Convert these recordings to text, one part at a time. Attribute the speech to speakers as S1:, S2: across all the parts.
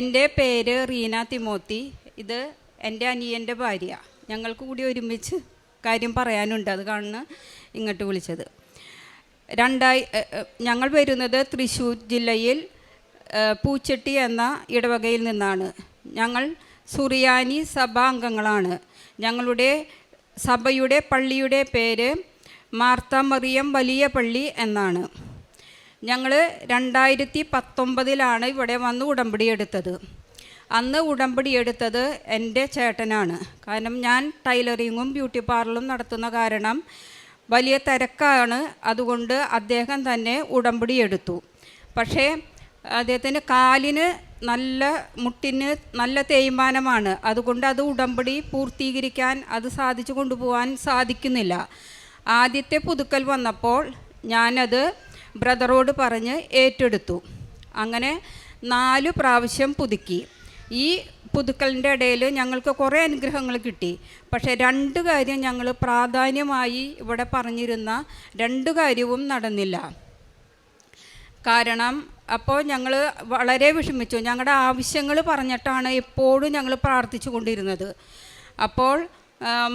S1: എൻ്റെ പേര് റീന തിമോത്തി. ഇത് എൻ്റെ അനിയൻ്റെ ഭാര്യ. ഞങ്ങൾക്ക് കൂടി ഒരുമിച്ച് കാര്യം പറയാനുണ്ട്, അത് കാണുന്ന ഇങ്ങോട്ട് വിളിച്ചത്. ഞങ്ങൾ വരുന്നത് തൃശ്ശൂർ ജില്ലയിൽ പൂച്ചട്ടി എന്ന ഇടവകയിൽ നിന്നാണ്. ഞങ്ങൾ സുറിയാനി സഭാംഗങ്ങളാണ്. ഞങ്ങളുടെ സഭയുടെ പള്ളിയുടെ പേര് മാർത്ത മറിയം വലിയ പള്ളി എന്നാണ്. ഞങ്ങൾ 2019 ഇവിടെ വന്ന് ഉടമ്പടി എടുത്തത്. അന്ന് ഉടമ്പടി എടുത്തത് എൻ്റെ ചേട്ടനാണ്. കാരണം ഞാൻ ടൈലറിങ്ങും ബ്യൂട്ടി പാർലറും നടത്തുന്ന കാരണം വലിയ തിരക്കാണ്. അതുകൊണ്ട് അദ്ദേഹം തന്നെ ഉടമ്പടി എടുത്തു. പക്ഷേ അദ്ദേഹത്തിന് കാലിന് മുട്ടിന് നല്ല തേയ്മാനമാണ്. അതുകൊണ്ട് അത് ഉടമ്പടി പൂർത്തീകരിക്കാൻ അത് സാധിച്ചു കൊണ്ടുപോകാൻ സാധിക്കുന്നില്ല. ആദ്യത്തെ പുതുക്കൽ വന്നപ്പോൾ ഞാനത് ബ്രദറോട് പറഞ്ഞ് ഏറ്റെടുത്തു. അങ്ങനെ 4 പ്രാവശ്യം പുതുക്കി. ഈ പുതുക്കലിൻ്റെ ഇടയിൽ ഞങ്ങൾക്ക് കുറേ അനുഗ്രഹങ്ങൾ കിട്ടി. പക്ഷേ 2 കാര്യം ഞങ്ങൾ പ്രാധാന്യമായി ഇവിടെ പറഞ്ഞിരുന്ന 2 കാര്യവും നടന്നില്ല. കാരണം അപ്പോൾ ഞങ്ങൾ വളരെ വിഷമിച്ചു. ഞങ്ങളുടെ ആവശ്യങ്ങൾ പറഞ്ഞിട്ടാണ് എപ്പോഴും ഞങ്ങൾ പ്രാർത്ഥിച്ചു കൊണ്ടിരുന്നത്. അപ്പോൾ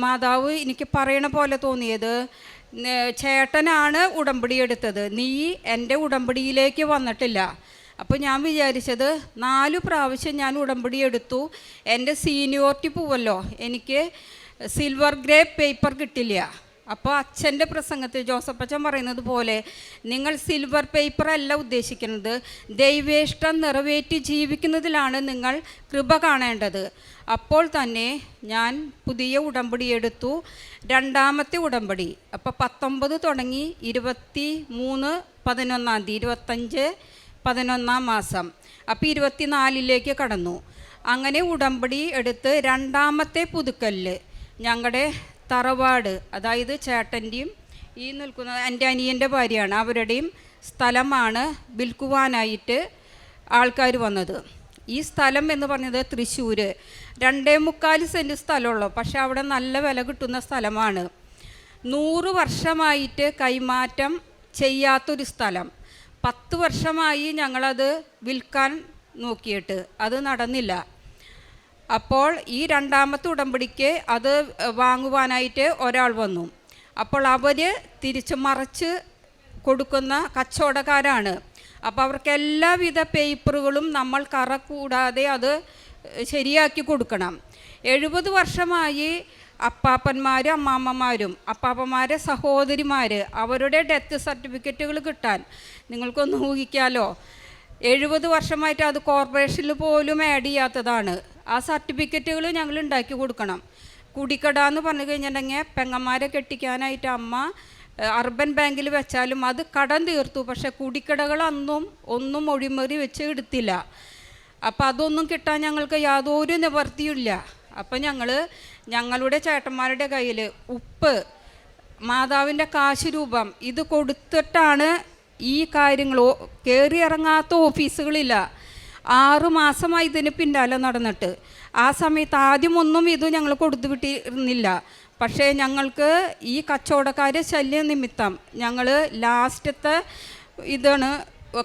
S1: മാതാവ് എനിക്ക് പറയണ പോലെ തോന്നിയത്, ചേട്ടനാണ് ഉടമ്പടി എടുത്തത്, നീ എൻ്റെ ഉടമ്പടിയിലേക്ക് വന്നിട്ടില്ല. അപ്പോൾ ഞാൻ വിചാരിച്ചത് 4 പ്രാവശ്യം ഞാൻ ഉടമ്പടി എടുത്തു, എൻ്റെ സീനിയോറിറ്റി പോവല്ലോ, എനിക്ക് സിൽവർ ഗ്രേ പേപ്പർ കിട്ടില്ല. അപ്പോൾ അച്ഛൻ്റെ പ്രസംഗത്തിൽ ജോസഫ് അച്ഛൻ പറയുന്നത് പോലെ, നിങ്ങൾ സിൽവർ പേപ്പർ അല്ല ഉദ്ദേശിക്കുന്നത്, ദൈവേഷ്ടം നിറവേറ്റി ജീവിക്കുന്നതിലാണ് നിങ്ങൾ കൃപ കാണേണ്ടത്. അപ്പോൾ തന്നെ ഞാൻ പുതിയ ഉടമ്പടി എടുത്തു, 2ാമത്തെ ഉടമ്പടി. അപ്പോൾ 19 തുടങ്ങി 23/11 25 11 മാസം. അപ്പോൾ 24 കടന്നു. അങ്ങനെ ഉടമ്പടി എടുത്ത് 2ാമത്തെ പുതുക്കലിൽ ഞങ്ങളുടെ തറവാട്, അതായത് ചേട്ടൻ്റെയും ഈ നിൽക്കുന്ന എൻ്റെ അനിയൻ്റെ ഭാര്യയാണ്, അവരുടെയും സ്ഥലമാണ് വിൽക്കുവാനായിട്ട് ആൾക്കാർ വന്നത്. ഈ സ്ഥലം എന്ന് പറഞ്ഞത് തൃശ്ശൂർ 2.25 സെൻറ്റ് സ്ഥലമുള്ളൂ. പക്ഷേ അവിടെ നല്ല വില കിട്ടുന്ന സ്ഥലമാണ്. 100 വർഷമായിട്ട് കൈമാറ്റം ചെയ്യാത്തൊരു സ്ഥലം. 10 വർഷമായി ഞങ്ങളത് വിൽക്കാൻ നോക്കിയിട്ട് അത് നടന്നില്ല. അപ്പോൾ ഈ 2ാമത്തെ ഉടമ്പടിക്ക് അത് വാങ്ങുവാനായിട്ട് ഒരാൾ വന്നു. അപ്പോൾ അവർ തിരിച്ച് മറിച്ച് കൊടുക്കുന്ന കച്ചവടക്കാരാണ്. അപ്പോൾ അവർക്ക് എല്ലാവിധ പേപ്പറുകളും നമ്മൾ കറ കൂടാതെ അത് ശരിയാക്കി കൊടുക്കണം. 70 വർഷമായി അപ്പാപ്പന്മാരും അമ്മാമ്മമാരും അപ്പാപ്പന്മാരെ സഹോദരിമാർ അവരുടെ ഡെത്ത് സർട്ടിഫിക്കറ്റുകൾ കിട്ടാൻ നിങ്ങൾക്കൊന്ന് ഊഹിക്കാമല്ലോ. 70 വർഷമായിട്ട് അത് കോർപ്പറേഷനിൽ പോലും ആഡ് ചെയ്യാത്തതാണ്. ആ സർട്ടിഫിക്കറ്റുകൾ ഞങ്ങൾ ഉണ്ടാക്കി കൊടുക്കണം. കുടിക്കട എന്ന് പറഞ്ഞു കഴിഞ്ഞിട്ടുണ്ടെങ്കിൽ പെങ്ങന്മാരെ കെട്ടിക്കാനായിട്ട് അമ്മ അർബൻ ബാങ്കിൽ വെച്ചാലും അത് കടം തീർത്തു. പക്ഷേ കുടിക്കടകൾ ഒന്നും ഒഴിമറി വെച്ച് എടുത്തില്ല. അപ്പോൾ അതൊന്നും കിട്ടാൻ ഞങ്ങൾക്ക് യാതൊരു നിവർത്തിയില്ല. അപ്പം ഞങ്ങളുടെ ചേട്ടന്മാരുടെ കയ്യിൽ ഉപ്പ്, മാതാവിൻ്റെ കാശ് രൂപം ഇത് കൊടുത്തിട്ടാണ് ഈ കാര്യങ്ങൾ. കയറിയിറങ്ങാത്ത ഓഫീസുകളില്ല. 6 മാസമായി ഇതിന് പിന്നാലെ നടന്നിട്ട്. ആ സമയത്ത് ആദ്യമൊന്നും ഇത് ഞങ്ങൾ കൊടുത്തു വിട്ടിരുന്നില്ല. പക്ഷേ ഞങ്ങൾക്ക് ഈ കച്ചവടക്കാരെ ശല്യ നിമിത്തം ഞങ്ങൾ ലാസ്റ്റത്തെ ഇതാണ്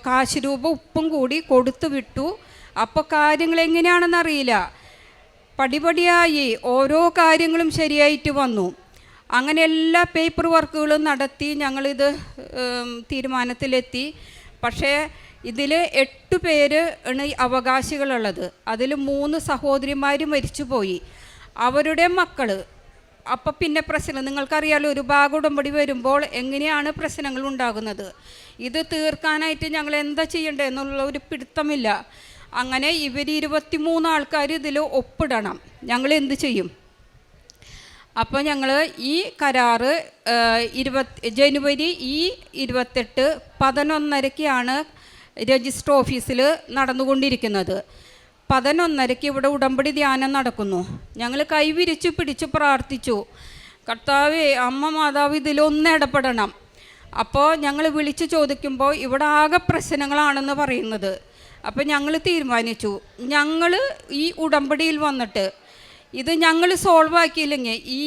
S1: കാശ് രൂപ ഉപ്പും കൂടി കൊടുത്തു വിട്ടു. അപ്പോൾ കാര്യങ്ങൾ എങ്ങനെയാണെന്നറിയില്ല. പടിപടിയായി ഓരോ കാര്യങ്ങളും ശരിയായിട്ട് വന്നു. അങ്ങനെ എല്ലാ പേപ്പർ വർക്കുകളും നടത്തി ഞങ്ങളിത് തീരുമാനത്തിലെത്തി. പക്ഷേ ഇതിൽ 8 പേര് ആണ് അവകാശികളുള്ളത്. അതിൽ 3 സഹോദരിമാർ മരിച്ചുപോയി, അവരുടെ മക്കൾ. അപ്പം പിന്നെ പ്രശ്നം നിങ്ങൾക്കറിയാലോ, ഒരു ഭാഗം ഉടമ്പടി വരുമ്പോൾ എങ്ങനെയാണ് പ്രശ്നങ്ങൾ ഉണ്ടാകുന്നത്. ഇത് തീർക്കാനായിട്ട് ഞങ്ങൾ എന്താ ചെയ്യേണ്ടത് എന്നുള്ള ഒരു പിടുത്തമില്ല. അങ്ങനെ ഇവർ 23 ആൾക്കാർ ഇതിൽ ഒപ്പിടണം. ഞങ്ങൾ എന്ത് ചെയ്യും? അപ്പോൾ ഞങ്ങൾ ഈ കരാറ് ജനുവരി 28 11:30 രജിസ്റ്റർ ഓഫീസിൽ നടന്നുകൊണ്ടിരിക്കുന്നത്. 11:30 ഇവിടെ ഉടമ്പടി ധ്യാനം നടക്കുന്നു. ഞങ്ങൾ കൈവിരിച്ച് പിടിച്ച് പ്രാർത്ഥിച്ചു, കർത്താവേ, അമ്മ മാതാവ് ഇതിലൊന്ന് ഇടപെടണം. അപ്പോൾ ഞങ്ങൾ വിളിച്ച് ചോദിക്കുമ്പോൾ ഇവിടെ ആകെ പ്രശ്നങ്ങളാണെന്ന് പറയുന്നത്. അപ്പോൾ ഞങ്ങൾ തീരുമാനിച്ചു, ഞങ്ങൾ ഈ ഉടമ്പടിയിൽ വന്നിട്ട് ഇത് ഞങ്ങൾ സോൾവ് ആക്കിയില്ലെങ്കിൽ ഈ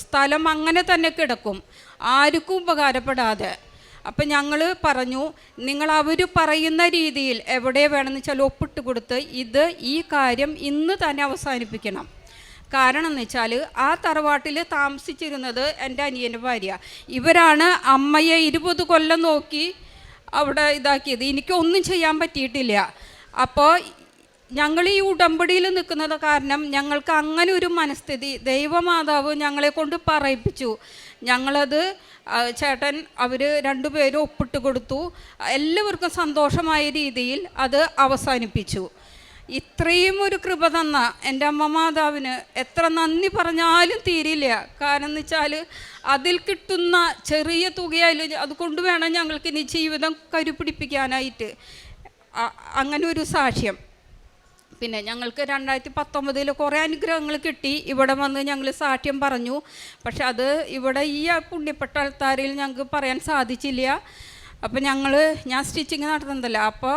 S1: സ്ഥലം അങ്ങനെ തന്നെ കിടക്കും, ആർക്കും ഉപകാരപ്പെടാതെ. അപ്പം ഞങ്ങൾ പറഞ്ഞു, നിങ്ങൾ അവർ പറയുന്ന രീതിയിൽ എവിടെ വേണമെന്ന് വെച്ചാൽ ഒപ്പിട്ട് കൊടുത്ത് ഈ കാര്യം ഇന്ന് തന്നെ അവസാനിപ്പിക്കണം. കാരണം എന്ന് വെച്ചാൽ ആ തറവാട്ടിൽ താമസിച്ചിരുന്നത് എൻ്റെ അനിയൻ്റെ ഭാര്യ. ഇവരാണ് അമ്മയെ 20 കൊല്ലം നോക്കി അവിടെ ഇതാക്കിയത്. എനിക്കൊന്നും ചെയ്യാൻ പറ്റിയിട്ടില്ല. അപ്പോൾ ഞങ്ങൾ ഈ ഉടമ്പടിയിൽ നിൽക്കുന്നത് കാരണം ഞങ്ങൾക്ക് അങ്ങനെ ഒരു മനസ്ഥിതി ദൈവമാതാവ് ഞങ്ങളെ കൊണ്ട് പറയിപ്പിച്ചു. ഞങ്ങളത് ചേട്ടൻ അവർ രണ്ടുപേരും ഒപ്പിട്ട് കൊടുത്തു. എല്ലാവർക്കും സന്തോഷമായ രീതിയിൽ അത് അവസാനിപ്പിച്ചു. ഇത്രയും ഒരു കൃപ തന്ന എൻ്റെ അമ്മ മാതാവിന് എത്ര നന്ദി പറഞ്ഞാലും തീരില്ല. കാരണം എന്ന് വെച്ചാൽ അതിൽ കിട്ടുന്ന ചെറിയ തുകയായാലും അതുകൊണ്ട് വേണം ഞങ്ങൾക്ക് ഇനി ജീവിതം കരുപിടിപ്പിക്കാനായിട്ട്. അങ്ങനെ ഒരു സാക്ഷ്യം. പിന്നെ ഞങ്ങൾക്ക് 2019 കുറേ അനുഗ്രഹങ്ങൾ കിട്ടി. ഇവിടെ വന്ന് ഞങ്ങൾ സാക്ഷ്യം പറഞ്ഞു. പക്ഷെ അത് ഇവിടെ ഈ പുണ്യപ്പെട്ട ആൾക്കാരിൽ ഞങ്ങൾക്ക് പറയാൻ സാധിച്ചില്ല. അപ്പോൾ ഞാൻ സ്റ്റിച്ചിങ് നടത്തുന്നതല്ല. അപ്പോൾ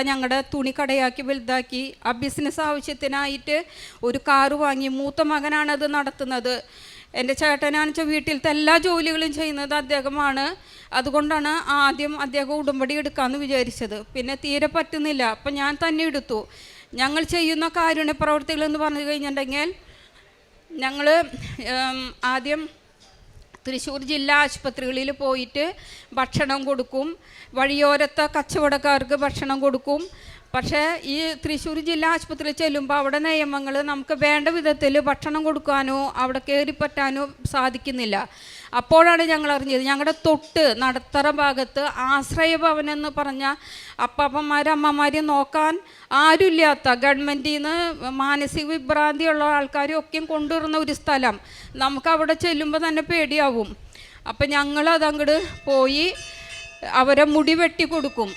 S1: ഞങ്ങളുടെ തുണി കടയാക്കി വലുതാക്കി ആ ബിസിനസ് ആവശ്യത്തിനായിട്ട് ഒരു കാറ് വാങ്ങി. മൂത്ത മകനാണത് നടത്തുന്നത്. എൻ്റെ ചേട്ടനാണെന്ന് വെച്ചാൽ വീട്ടിലത്തെ എല്ലാ ജോലികളും ചെയ്യുന്നത് അദ്ദേഹമാണ്. അതുകൊണ്ടാണ് ആദ്യം അദ്ദേഹം ഉടമ്പടി എടുക്കാമെന്ന് വിചാരിച്ചത്. പിന്നെ തീരെ പറ്റുന്നില്ല. അപ്പം ഞാൻ തന്നെ എടുത്തു. ഞങ്ങൾ ചെയ്യുന്ന കാരുണ്യ പ്രവർത്തികളെന്ന് പറഞ്ഞു കഴിഞ്ഞിട്ടുണ്ടെങ്കിൽ ഞങ്ങൾ ആദ്യം തൃശ്ശൂർ ജില്ലാ ആശുപത്രികളിൽ പോയിട്ട് ഭക്ഷണം കൊടുക്കും. വഴിയോരത്തെ കച്ചവടക്കാർക്ക് ഭക്ഷണം കൊടുക്കും. പക്ഷേ ഈ തൃശ്ശൂർ ജില്ലാ ആശുപത്രിയിൽ ചെല്ലുമ്പോൾ അവിടെ നിയമങ്ങൾ നമുക്ക് വേണ്ട വിധത്തിൽ ഭക്ഷണം കൊടുക്കാനോ അവിടെ കയറിപ്പറ്റാനോ സാധിക്കുന്നില്ല. അപ്പോഴാണ് ഞങ്ങൾ അറിഞ്ഞത് ഞങ്ങളുടെ തൊട്ട് നടത്തറ ഭാഗത്ത് ആശ്രയഭവനെന്ന് പറഞ്ഞ അമ്മമാരെ നോക്കാൻ ആരുമില്ലാത്ത ഗവൺമെൻറ്റിൽ നിന്ന് മാനസിക വിഭ്രാന്തിയുള്ള ആൾക്കാരെയൊക്കെയും കൊണ്ടുവരുന്ന ഒരു സ്ഥലം. നമുക്കവിടെ ചെല്ലുമ്പോൾ തന്നെ പേടിയാവും. അപ്പം ഞങ്ങളതങ്ങോട്ട് പോയി അവരെ മുടി വെട്ടി കൊടുക്കും.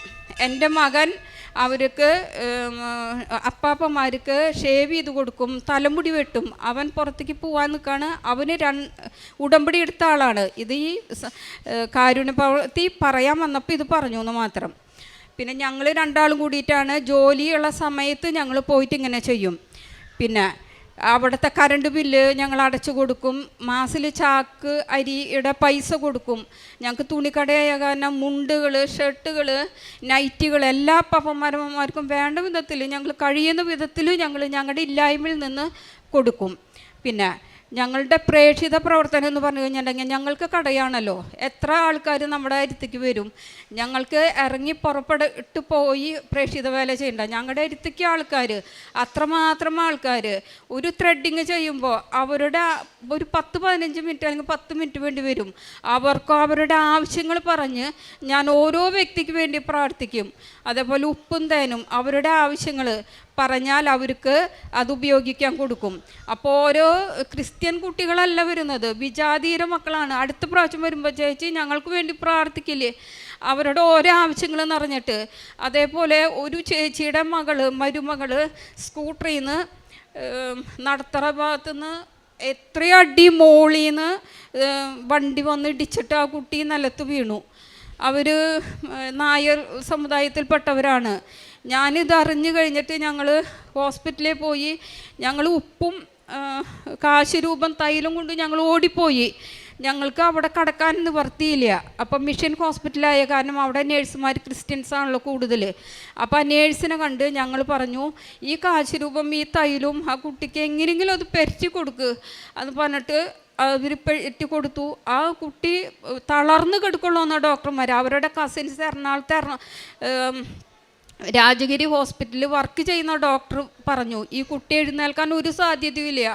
S1: എൻ്റെ മകൻ അവർക്ക് അപ്പാപ്പന്മാർക്ക് ഷേവ് ചെയ്ത് കൊടുക്കും, തലമുടി വെട്ടും. അവൻ പുറത്തേക്ക് പോകാൻ നിൽക്കുകയാണ്. അവന് ഉടമ്പടി എടുത്ത ആളാണ്. ഇത് ഈ കാരുണ്യ പ്രവൃത്തി പറയാൻ വന്നപ്പോൾ ഇത് പറഞ്ഞു എന്ന് മാത്രം. പിന്നെ ഞങ്ങൾ രണ്ടാളും കൂടിയിട്ടാണ് ജോലിയുള്ള സമയത്ത് ഞങ്ങൾ പോയിട്ട് ഇങ്ങനെ ചെയ്യും. പിന്നെ അവിടുത്തെ കറണ്ട് ബില്ല് ഞങ്ങൾ അടച്ചു കൊടുക്കും. മാസത്തിൽ ചാക്ക് അരിയുടെ പൈസ കൊടുക്കും. ഞങ്ങൾക്ക് തുണിക്കടയായ കാരണം മുണ്ടുകൾ, ഷർട്ടുകൾ, നൈറ്റുകൾ എല്ലാ പപ്പന്മാരമ്മമാർക്കും വേണ്ട വിധത്തിൽ ഞങ്ങൾ കഴിയുന്ന വിധത്തിൽ ഞങ്ങളുടെ ഇല്ലായ്മയിൽ നിന്ന് കൊടുക്കും. പിന്നെ ഞങ്ങളുടെ പ്രേക്ഷിത പ്രവർത്തനം എന്ന് പറഞ്ഞു കഴിഞ്ഞിട്ടുണ്ടെങ്കിൽ ഞങ്ങൾക്ക് കടയാണല്ലോ. എത്ര ആൾക്കാർ നമ്മുടെ അടുത്തേക്ക് വരും. ഞങ്ങൾക്ക് ഇറങ്ങി പുറപ്പെട്ട് പോയി പ്രേക്ഷിത വേല ചെയ്യണ്ട. ഞങ്ങളുടെ അടുത്തേക്ക് ആൾക്കാർ അത്രമാത്രം ആൾക്കാർ ഒരു ത്രെഡിങ് ചെയ്യുമ്പോൾ അവരുടെ ഒരു 10-15 മിനിറ്റ് അല്ലെങ്കിൽ 10 മിനിറ്റ് വേണ്ടി വരും. അവർക്ക് അവരുടെ ആവശ്യങ്ങൾ പറഞ്ഞ് ഞാൻ ഓരോ വ്യക്തിക്ക് വേണ്ടി പ്രാർത്ഥിക്കും. അതേപോലെ ഉപ്പും തേനും അവരുടെ ആവശ്യങ്ങൾ പറഞ്ഞാൽ അവർക്ക് അത് ഉപയോഗിക്കാൻ കൊടുക്കും. അപ്പോൾ ഓരോ ക്രിസ്ത്യൻ കുട്ടികളല്ല വരുന്നത്, വിജാതീയ മക്കളാണ്. അടുത്ത പ്രാവശ്യം വരുമ്പോൾ ചേച്ചി ഞങ്ങൾക്ക് വേണ്ടി പ്രാർത്ഥിക്കില്ലേ, അവരുടെ ഓരോ ആവശ്യങ്ങൾ നിറഞ്ഞിട്ട്. അതേപോലെ ഒരു ചേച്ചിയുടെ മരുമകൾ സ്കൂട്ടറിൽ നിന്ന് നടത്തറ ഭാഗത്തുനിന്ന് എത്രയടി മോളിന്ന് വണ്ടി വന്ന് ഇടിച്ചിട്ട് ആ കുട്ടി നിലത്ത് വീണു. അവർ നായർ സമുദായത്തിൽപ്പെട്ടവരാണ്. ഞാനിത് അറിഞ്ഞു കഴിഞ്ഞിട്ട് ഞങ്ങൾ ഹോസ്പിറ്റലിൽ പോയി. ഞങ്ങൾ ഉപ്പും കാശ് രൂപം തൈലും കൊണ്ട് ഞങ്ങൾ ഓടിപ്പോയി. ഞങ്ങൾക്ക് അവിടെ കടക്കാൻ നിവർത്തിയില്ല. അപ്പം മിഷൻ ഹോസ്പിറ്റലായ കാരണം അവിടെ നേഴ്സുമാർ ക്രിസ്ത്യൻസാണല്ലോ കൂടുതൽ. അപ്പോൾ ആ നേഴ്സിനെ കണ്ട് ഞങ്ങൾ പറഞ്ഞു, ഈ കാശ് രൂപം ഈ തൈലും ആ കുട്ടിക്ക് എങ്ങനെയെങ്കിലും അത് പെരട്ടി കൊടുക്ക് എന്ന് പറഞ്ഞിട്ട് അവർ പെറ്റി കൊടുത്തു. ആ കുട്ടി തളർന്ന് കിടക്കുള്ളൂ എന്നാണ് ഡോക്ടർമാർ. അവരുടെ കസിൻസ് എറണാകുളത്ത് രാജഗിരി ഹോസ്പിറ്റലിൽ വർക്ക് ചെയ്യുന്ന ഡോക്ടർ പറഞ്ഞു ഈ കുട്ടി എഴുന്നേൽക്കാൻ ഒരു സാധ്യതയില്ല.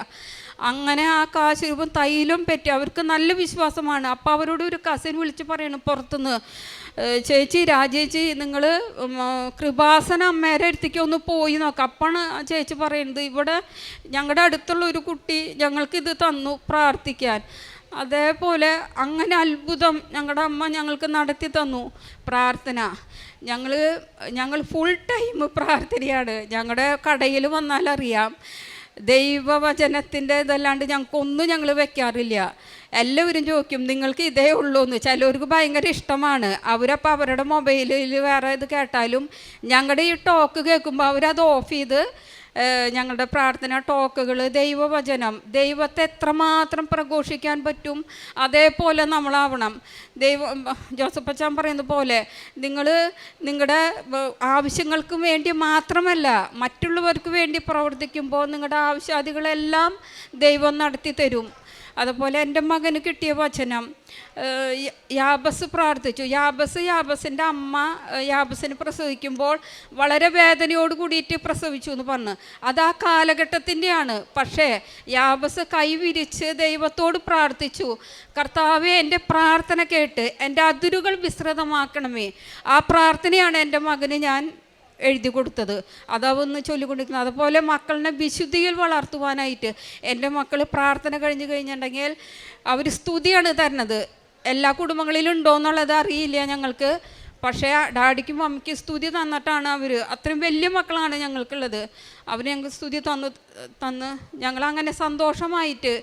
S1: അങ്ങനെ ആ കാശ് രൂപം തൈലും പറ്റി അവർക്ക് നല്ല വിശ്വാസമാണ്. അപ്പോൾ അവരോട് ഒരു കസിൻ വിളിച്ച് പറയണം പുറത്തുനിന്ന്, ചേച്ചി രാജേച്ചി നിങ്ങൾ കൃപാസന അമ്മേരെ അടുത്തേക്ക് ഒന്ന് പോയി നോക്കാം. അപ്പാണ് ആ ചേച്ചി പറയുന്നത് ഇവിടെ ഞങ്ങളുടെ അടുത്തുള്ള ഒരു കുട്ടി ഞങ്ങൾക്കിത് തന്നു പ്രാർത്ഥിക്കാൻ. അതേപോലെ അങ്ങനെ അത്ഭുതം ഞങ്ങളുടെ അമ്മ ഞങ്ങൾക്ക് നടത്തി തന്നു പ്രാർത്ഥന. ഞങ്ങൾ ഫുൾ ടൈം പ്രാർത്ഥനയാണ്. ഞങ്ങളുടെ കടയിൽ വന്നാലറിയാം ദൈവവചനത്തിൻ്റെ ഇതല്ലാണ്ട് ഞങ്ങൾക്കൊന്നും ഞങ്ങൾ വെക്കാറില്ല. എല്ലാവരും ചോദിക്കും നിങ്ങൾക്ക് ഇതേ ഉള്ളൂ എന്ന്. ചിലവർക്ക് ഭയങ്കര ഇഷ്ടമാണ്. അവരപ്പോൾ അവരുടെ മൊബൈലിൽ വേറെ ഇത് കേട്ടാലും ഞങ്ങളുടെ ഈ ടോക്ക് കേൾക്കുമ്പോൾ അവരത് ഓഫ് ചെയ്ത് ഞങ്ങളുടെ പ്രാർത്ഥന ടോക്കുകൾ, ദൈവവചനം, ദൈവത്തെ എത്രമാത്രം പ്രഘോഷിക്കാൻ പറ്റും അതേപോലെ നമ്മളാവണം. ജോസഫ് അച്ഛൻ പറയുന്ന പോലെ നിങ്ങൾ നിങ്ങളുടെ ആവശ്യങ്ങൾക്ക് വേണ്ടി മാത്രമല്ല മറ്റുള്ളവർക്ക് വേണ്ടി പ്രവർത്തിക്കുമ്പോൾ നിങ്ങളുടെ ആവശ്യാദികളെല്ലാം ദൈവം നടത്തി തരും. അതുപോലെ എൻ്റെ മകന് കിട്ടിയ വചനം, യാബസ് പ്രാർത്ഥിച്ചു. യാബസിൻ്റെ അമ്മ യാബസിന് പ്രസവിക്കുമ്പോൾ വളരെ വേദനയോട് കൂടിയിട്ട് പ്രസവിച്ചു എന്ന് പറഞ്ഞു. അത് ആ കാലഘട്ടത്തിൻ്റെയാണ്. പക്ഷേ യാബസ് കൈവിരിച്ച് ദൈവത്തോട് പ്രാർത്ഥിച്ചു, കർത്താവേ എൻ്റെ പ്രാർത്ഥന കേട്ട് എൻ്റെ അതിരുകൾ വിസ്തൃതമാക്കണമേ. ആ പ്രാർത്ഥനയാണ് എൻ്റെ മകന് ഞാൻ എഴുതി കൊടുത്തത്, അതാവൊന്ന് ചൊല്ലിക്കൊണ്ടിരിക്കുന്നത്. അതുപോലെ മക്കളിനെ വിശുദ്ധിയിൽ വളർത്തുവാനായിട്ട് എൻ്റെ മക്കൾ പ്രാർത്ഥന കഴിഞ്ഞിട്ടുണ്ടെങ്കിൽ അവർ സ്തുതിയാണ് തരുന്നത്. എല്ലാ കുടുംബങ്ങളിലും ഉണ്ടോ എന്നുള്ളത് അറിയില്ല ഞങ്ങൾക്ക്. പക്ഷേ ഡാഡിക്കും മമ്മിക്കും സ്തുതി തന്നിട്ടാണ് അവർ, അത്രയും വലിയ മക്കളാണ് ഞങ്ങൾക്കുള്ളത്. അവർ ഞങ്ങൾക്ക് സ്തുതി തന്ന് ഞങ്ങളങ്ങനെ സന്തോഷമായിട്ട്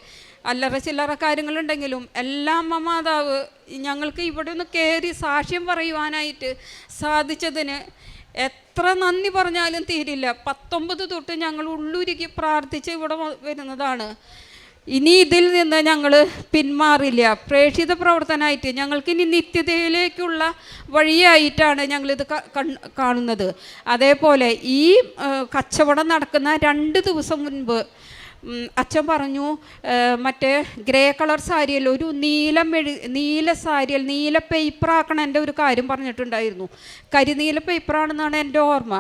S1: അല്ലറ ചില്ലറ കാര്യങ്ങളുണ്ടെങ്കിലും എല്ലാ അമ്മ മാതാവ് ഞങ്ങൾക്ക് ഇവിടെ ഒന്ന് കയറി സാക്ഷ്യം പറയുവാനായിട്ട് സാധിച്ചതിന് എത്ര നന്ദി പറഞ്ഞാലും തീരില്ല. 19 തൊട്ട് ഞങ്ങൾ ഉള്ളുരുക്കി പ്രാർത്ഥിച്ച് ഇവിടെ വരുന്നതാണ്. ഇനി ഇതിൽ നിന്ന് ഞങ്ങൾ പിന്മാറില്ല. പ്രേക്ഷിത പ്രവർത്തനമായിട്ട് ഞങ്ങൾക്കിനി നിത്യതയിലേക്കുള്ള വഴിയായിട്ടാണ് ഞങ്ങളിത് കാണുന്നത്. അതേപോലെ ഈ കച്ചവടം നടക്കുന്ന 2 ദിവസം മുൻപ് അച്ഛൻ പറഞ്ഞു, മറ്റേ ഗ്രേ കളർ സാരിയിൽ ഒരു നീല സാരിയിൽ നീല പേപ്പറാക്കണം എൻ്റെ ഒരു കാര്യം പറഞ്ഞിട്ടുണ്ടായിരുന്നു. കരിനീല പേപ്പറാണെന്നാണ് എൻ്റെ ഓർമ്മ.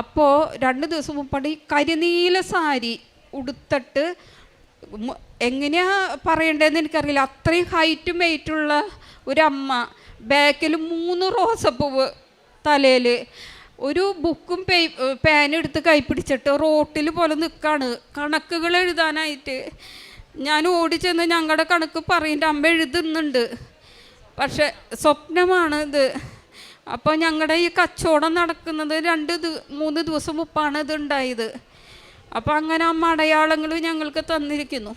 S1: അപ്പോൾ 2 ദിവസം മുമ്പാണ് ഈ കരിനീല സാരി ഉടുത്തിട്ട്, എങ്ങനെയാ പറയേണ്ടതെന്ന് എനിക്കറിയില്ല, അത്രയും ഹൈറ്റും വെയിറ്റുള്ള ഒരമ്മ, ബാക്കിൽ 3 റോസപ്പൂവ് തലയിൽ, ഒരു ബുക്കും പേനെടുത്ത് കൈപ്പിടിച്ചിട്ട് റോട്ടിൽ പോലെ നിൽക്കുകയാണ് കണക്കുകൾ എഴുതാനായിട്ട്. ഞാൻ ഓടിച്ചെന്ന് ഞങ്ങളുടെ കണക്ക് പറയുന്നുണ്ട്, അമ്മ എഴുതുന്നുണ്ട്, പക്ഷെ സ്വപ്നമാണ് ഇത്. അപ്പോൾ ഞങ്ങളുടെ ഈ കച്ചവടം നടക്കുന്നത് 2-3 ദിവസം മുമ്പാണ് ഇത് ഉണ്ടായത്. അപ്പോൾ അങ്ങനെ അമ്മ അടയാളങ്ങൾ ഞങ്ങൾക്ക് തന്നിരിക്കുന്നു.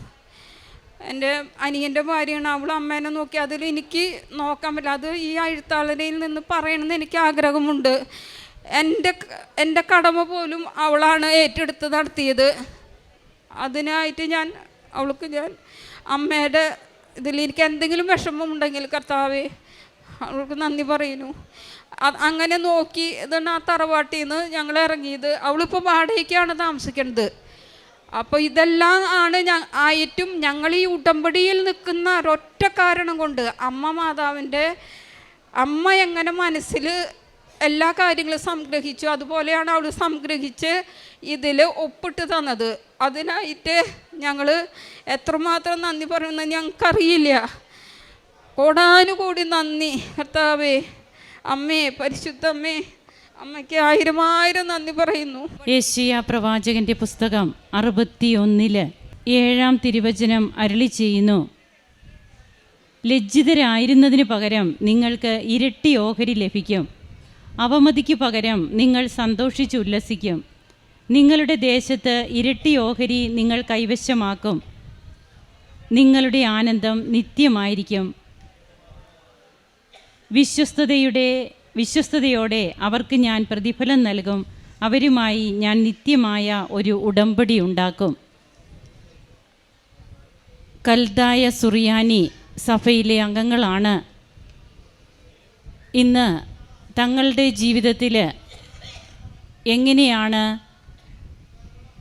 S1: എൻ്റെ അനിയൻ്റെ ഭാര്യയാണ്, അവൾ അമ്മേനെ നോക്കി. അതിൽ എനിക്ക് നോക്കാൻ പറ്റില്ല, അത് ഈ എഴുത്താളരയിൽ നിന്ന് പറയണമെന്ന് എനിക്ക് ആഗ്രഹമുണ്ട്. എൻ്റെ കടമ പോലും അവളാണ് ഏറ്റെടുത്ത് നടത്തിയത്. അതിനായിട്ട് അവൾക്ക് ഞാൻ അമ്മയുടെ ഇതിൽ എനിക്ക് എന്തെങ്കിലും വിഷമമുണ്ടെങ്കിൽ കർത്താവേ അവൾക്ക് നന്ദി പറയുന്നു. അങ്ങനെ നോക്കി ഇതാണ് ആ തറവാട്ടിൽ നിന്ന് ഞങ്ങൾ ഇറങ്ങിയത്. അവളിപ്പോൾ വാടകയ്ക്കാണ് താമസിക്കുന്നത്. അപ്പോൾ ഇതെല്ലാം ആണ് ആയിട്ടും ഞങ്ങൾ ഈ ഉടമ്പടിയിൽ നിൽക്കുന്ന ഒരൊറ്റ കാരണം കൊണ്ട് അമ്മ മാതാവിൻ്റെ അമ്മ എങ്ങനെ മനസ്സിൽ എല്ലാ കാര്യങ്ങളും സംഗ്രഹിച്ചു, അതുപോലെയാണ് അവൾ സംഗ്രഹിച്ച് ഇതിൽ ഒപ്പിട്ട് തന്നത്. അതിനായിട്ട് ഞങ്ങൾ എത്രമാത്രം നന്ദി പറയുന്നത് ഞങ്ങൾക്കറിയില്ല. കോടാനുകൂടി നന്ദി കർത്താവേ. അമ്മേ, പരിശുദ്ധ അമ്മേ, അമ്മയ്ക്ക് 1000 നന്ദി പറയുന്നു.
S2: യെശയ്യാ പ്രവാചകന്റെ പുസ്തകം 61 7 തിരുവചനം അരുളി ചെയ്യുന്നു, ലജ്ജിതരായിരുന്നതിന് പകരം നിങ്ങൾക്ക് ഇരട്ടി ഓഹരി ലഭിക്കും, അവമതിക്ക് പകരം നിങ്ങൾ സന്തോഷിച്ചുല്ലസിക്കും. നിങ്ങളുടെ ദേശത്ത് ഇരട്ടി ഓഹരി നിങ്ങൾ കൈവശമാക്കും, നിങ്ങളുടെ ആനന്ദം നിത്യമായിരിക്കും. വിശ്വസ്തയോടെ അവർക്ക് ഞാൻ പ്രതിഫലം നൽകും, അവരുമായി ഞാൻ നിത്യമായ ഒരു ഉടമ്പടി ഉണ്ടാക്കും. കൽദായ സുറിയാനി സഭയിലെ അംഗങ്ങളാണ് ഇന്ന് തങ്ങളുടെ ജീവിതത്തിൽ എങ്ങനെയാണ്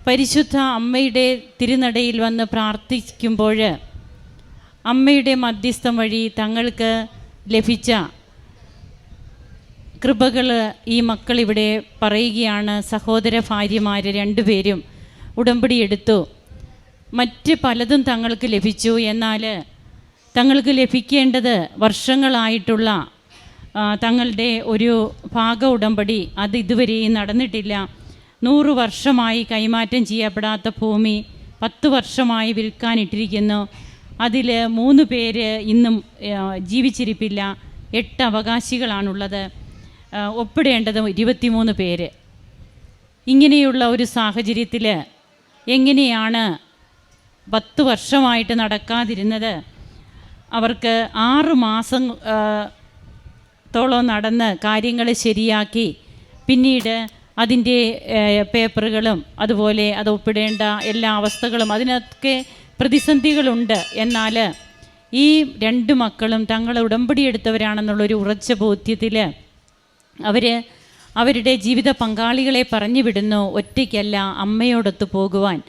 S2: പരിശുദ്ധ അമ്മയുടെ തിരുനടയിൽ വന്ന് പ്രാർത്ഥിക്കുമ്പോൾ അമ്മയുടെ മധ്യസ്ഥം വഴി തങ്ങൾക്ക് ലഭിച്ച കൃപകൾ ഈ മക്കളിവിടെ പറയുകയാണ്. സഹോദര ഭാര്യമാർ 2 പേരും ഉടമ്പടി എടുത്തു. മറ്റ് പലതും തങ്ങൾക്ക് ലഭിച്ചു. എന്നാൽ തങ്ങൾക്ക് ലഭിക്കേണ്ടത് വർഷങ്ങളായിട്ടുള്ള തങ്ങളുടെ ഒരു ഭാഗ ഉടമ്പടി അത് ഇതുവരെയും നടന്നിട്ടില്ല. 100 വർഷമായി കൈമാറ്റം ചെയ്യപ്പെടാത്ത ഭൂമി 10 വർഷമായി വിൽക്കാനിട്ടിരിക്കുന്നു. അതിൽ 3 പേര് ഇന്നും ജീവിച്ചിരിപ്പില്ല. 8 അവകാശികളാണുള്ളത്. ഒപ്പിടേണ്ടത് 23 പേര്. ഇങ്ങനെയുള്ള ഒരു സാഹചര്യത്തിൽ എങ്ങനെയാണ് 10 വർഷമായിട്ട് നടക്കാതിരുന്നത്? അവർക്ക് 6 മാസത്തോളം നടന്ന് കാര്യങ്ങൾ ശരിയാക്കി പിന്നീട് അതിൻ്റെ പേപ്പറുകളും അതുപോലെ അത് ഒപ്പിടേണ്ട എല്ലാ അവസ്ഥകളും അതിനൊക്കെ പ്രതിസന്ധികളുണ്ട്. എന്നാൽ ഈ 2 മക്കളും തങ്ങളെ ഉടമ്പടി എടുത്തവരാണെന്നുള്ളൊരു ഉറച്ച ബോധ്യത്തിൽ അവരുടെ ജീവിത പങ്കാളികളെ പറഞ്ഞു വിടുന്നു, ഒറ്റയ്ക്കല്ല അമ്മയോടൊത്ത് പോകുവാൻ.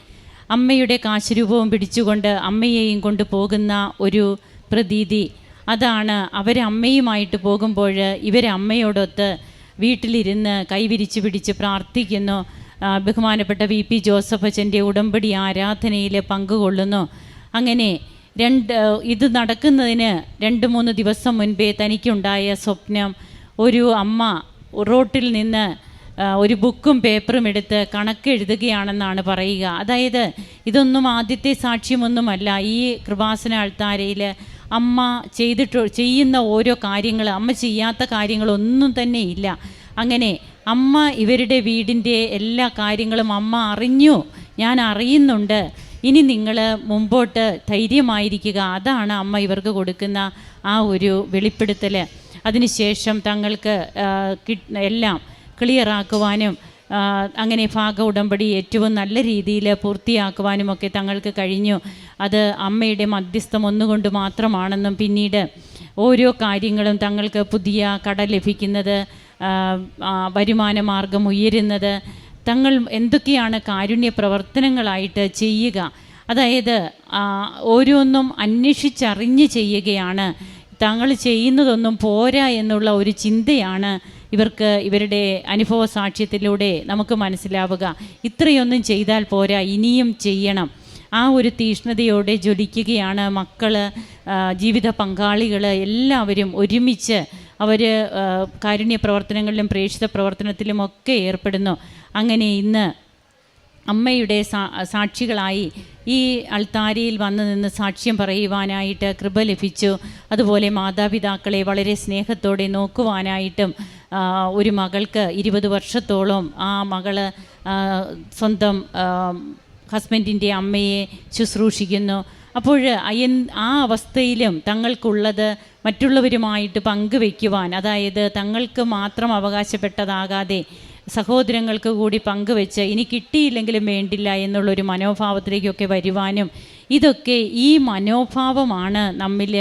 S2: അമ്മയുടെ കാശുരൂപവും പിടിച്ചുകൊണ്ട് അമ്മയെയും കൊണ്ട് പോകുന്ന ഒരു പ്രതീതി, അതാണ് അമ്മയുമായിട്ട് പോകുമ്പോൾ അമ്മയോടൊത്ത് വീട്ടിലിരുന്ന് കൈവിരിച്ച് പിടിച്ച് പ്രാർത്ഥിക്കുന്നു. ബഹുമാനപ്പെട്ട VP ജോസഫ് അച്ഛൻ്റെ ഉടമ്പടി ആരാധനയിൽ പങ്കുകൊള്ളുന്നു. അങ്ങനെ ഇത് നടക്കുന്നതിന് 2-3 ദിവസം മുൻപേ തനിക്കുണ്ടായ സ്വപ്നം, ഒരു അമ്മ റോട്ടിൽ നിന്ന് ഒരു ബുക്കും പേപ്പറും എടുത്ത് കണക്കെഴുതുകയാണെന്നാണ് പറയുക. അതായത് ഇതൊന്നും ആദ്യത്തെ സാക്ഷ്യമൊന്നുമല്ല. ഈ കൃപാസന അൾത്താരയിൽ അമ്മ ചെയ്യുന്ന ഓരോ കാര്യങ്ങൾ, അമ്മ ചെയ്യാത്ത കാര്യങ്ങളൊന്നും തന്നെ ഇല്ല. അങ്ങനെ അമ്മ ഇവരുടെ വീടിൻ്റെ എല്ലാ കാര്യങ്ങളും അമ്മ അറിഞ്ഞു, ഞാൻ അറിയുന്നുണ്ട്, ഇനി നിങ്ങൾ മുമ്പോട്ട് ധൈര്യമായിരിക്കുക. അതാണ് അമ്മ ഇവർക്ക് കൊടുക്കുന്ന ആ ഒരു വെളിപ്പെടുത്തൽ. അതിനുശേഷം തങ്ങൾക്ക് എല്ലാം ക്ലിയറാക്കുവാനും അങ്ങനെ ഭാഗ ഉടമ്പടി ഏറ്റവും നല്ല രീതിയിൽ പൂർത്തിയാക്കുവാനുമൊക്കെ തങ്ങൾക്ക് കഴിഞ്ഞു. അത് അമ്മയുടെ മധ്യസ്ഥം ഒന്നുകൊണ്ട് മാത്രമാണെന്നും പിന്നീട് ഓരോ കാര്യങ്ങളും തങ്ങൾക്ക് പുതിയ കട ലഭിക്കുന്നത്, വരുമാന മാർഗം ഉയരുന്നത്, തങ്ങൾ എന്തൊക്കെയാണ് കാരുണ്യ പ്രവർത്തനങ്ങളായിട്ട് ചെയ്യുക, അതായത് ഓരോന്നും അന്വേഷിച്ചറിഞ്ഞ് ചെയ്യുകയാണ്. തങ്ങൾ ചെയ്യുന്നതൊന്നും പോരാ എന്നുള്ള ഒരു ചിന്തയാണ് ഇവരുടെ അനുഭവ സാക്ഷ്യത്തിലൂടെ നമുക്ക് മനസ്സിലാവുക. ഇത്രയൊന്നും ചെയ്താൽ പോരാ, ഇനിയും ചെയ്യണം. ആ ഒരു തീഷ്ണതയോടെ ജ്വലിക്കുകയാണ് മക്കൾ, ജീവിത പങ്കാളികൾ എല്ലാവരും ഒരുമിച്ച്. അവർ കാരുണ്യ പ്രവർത്തനങ്ങളിലും പ്രേക്ഷിത പ്രവർത്തനത്തിലുമൊക്കെ ഏർപ്പെടുന്നു. അങ്ങനെ ഇന്ന് അമ്മയുടെ സാക്ഷികളായി ഈ അൾത്താരയിൽ വന്നു നിന്ന് സാക്ഷ്യം പറയുവാനായിട്ട് കൃപ ലഭിച്ചു. അതുപോലെ മാതാപിതാക്കളെ വളരെ സ്നേഹത്തോടെ നോക്കുവാനായിട്ടും ഒരു മകൾക്ക് 20 വർഷത്തോളം ആ മകള് സ്വന്തം ഹസ്ബൻഡിൻ്റെ അമ്മയെ ശുശ്രൂഷിക്കുന്നു. അപ്പോൾ ആ അവസ്ഥയിലും തങ്ങൾക്കുള്ളത് മറ്റുള്ളവരുമായിട്ട് പങ്കുവയ്ക്കുവാൻ, അതായത് തങ്ങൾക്ക് മാത്രം അവകാശപ്പെട്ടതാകാതെ സഹോദരങ്ങൾക്ക് കൂടി പങ്കുവെച്ച് ഇനി കിട്ടിയില്ലെങ്കിലും വേണ്ടില്ല എന്നുള്ളൊരു മനോഭാവത്തിലേക്കൊക്കെ വരുവാനും, ഇതൊക്കെ ഈ മനോഭാവമാണ് നമ്മിൽ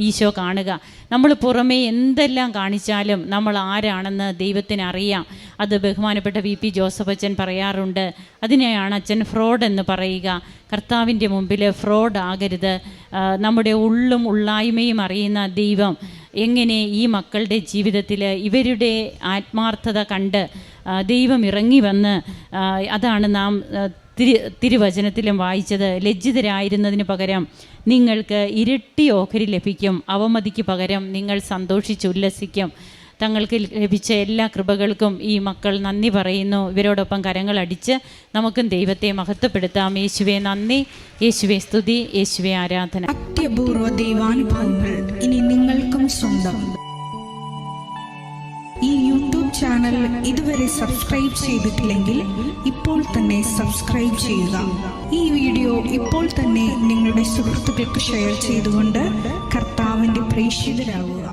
S2: ഈശോ കാണുക. നമ്മൾ പുറമേ എന്തെല്ലാം കാണിച്ചാലും നമ്മൾ ആരാണെന്ന് ദൈവത്തിനറിയാം. അത് ബഹുമാനപ്പെട്ട VP ജോസഫ് അച്ഛൻ പറയാറുണ്ട്. അതിനെയാണ് അച്ഛൻ ഫ്രോഡ് എന്ന് പറയുക. കർത്താവിൻ്റെ മുമ്പിൽ ഫ്രോഡ് ആകരുത്. നമ്മുടെ ഉള്ളും ഉള്ളായ്മയും അറിയുന്ന ദൈവം എങ്ങനെ ഈ മക്കളുടെ ജീവിതത്തിൽ ഇവരുടെ ആത്മാർത്ഥത കണ്ട് ദൈവം ഇറങ്ങി വന്ന്, അതാണ് നാം തിരുവചനത്തിലും വായിച്ചത്, ലജ്ജിതരായിരുന്നതിന് പകരം നിങ്ങൾക്ക് ഇരട്ടി ഓഹരി ലഭിക്കും, അവമതിക്ക് പകരം നിങ്ങൾ സന്തോഷിച്ചുല്ലസിക്കും. തങ്ങൾക്ക് ലഭിച്ച എല്ലാ കൃപകൾക്കും ഈ മക്കൾ നന്ദി പറയുന്നു. ഇവരോടൊപ്പം കരങ്ങളടിച്ച് നമുക്കും ദൈവത്തെ മഹത്വപ്പെടുത്താം. യേശുവേ നന്ദി, യേശുവേ സ്തുതി, യേശുവേ ആരാധന.
S3: അത്യപൂർവ ദൈവാനുഭവങ്ങൾ ഇനി നിങ്ങൾക്കും സ്വന്തം. ഈ യൂട്യൂബ് ചാനൽ ഇതുവരെ സബ്സ്ക്രൈബ് ചെയ്തിട്ടില്ലെങ്കിൽ ഇപ്പോൾ തന്നെ സബ്സ്ക്രൈബ് ചെയ്യുക. ഈ വീഡിയോ ഇപ്പോൾ തന്നെ നിങ്ങളുടെ സുഹൃത്തുക്കൾക്ക് ഷെയർ ചെയ്തുകൊണ്ട് കർത്താവിൻ്റെ പ്രേക്ഷിതരാകുക.